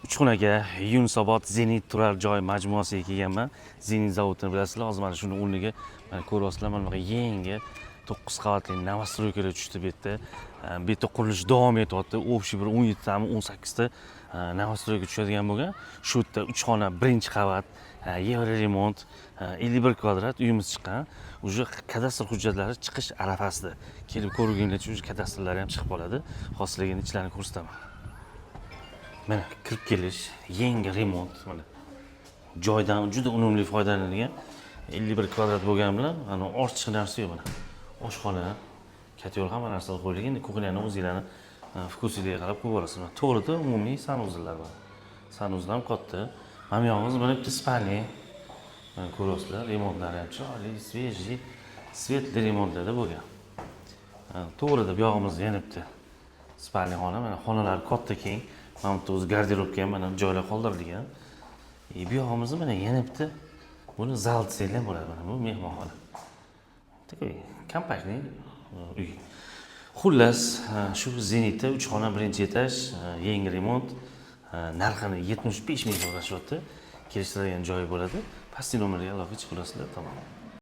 Uchxonaga Yunusobod Zenit turar joy majmuasiga kelganman. Zenit zavodini bilasizlar, hozir mana shuni o'rniga mana ko'ryapsizlar, mana bunaqa yangi 9 qavatli novostroykalar tushdi bu yerda. Bu yerda qurilish davom etyapti. Общий bir 17 tami 18 ta novostroyka tushadigan bo'lgan. Shu yerda 3 xona, birinchi qavat, yevro remont, 51 kvadrat uyimiz chiqqan. Uje kadastr hujjatlari chiqish arafasida. Kelib ko'rguningizcha uje kadastrlari ham chiqib qoladi. Hozir sizlarga ichlarini ko'rsataman. Mana kirib kelish, yangi remont, mana joydan juda unumli foydalanilgan 51 kvadrat bo'lgani bilan, ana ortiqcha narsa yo'q mana. Oshxona, katyol hamma narsa qo'yilgan. Endi kuxnyani o'zingizlarni vkusiga qarab qo'yib olasizlar. To'g'rida umumiy sanuzlar bor. Sanuzlar ham katta. Mana bu yog'imiz mana bitta spalni. Mana ko'ryapsizlar, remontlari ham chiroyli, svejiy, svetli remontlarda bo'lgan. To'g'rida bu yog'imizda yana bitta spalni xona, mana xonalar katta keng. Mana bu o'zi garderobga ham mana joylar qoldirilgan. Bu yog'imizda mana yana bitta buni zal desanglar ham bo'ladi. Mana bu mehmonxona. Такой kompaktniy uy. Xullas, shu Zenitda 3 xona, birinchi etaj, yangi remont, narxini 75 ming so'rashyapti. Kelishtiradigan joyi bo'ladi. Pastki nomerga aloqa chiqib olasizlar, tamom.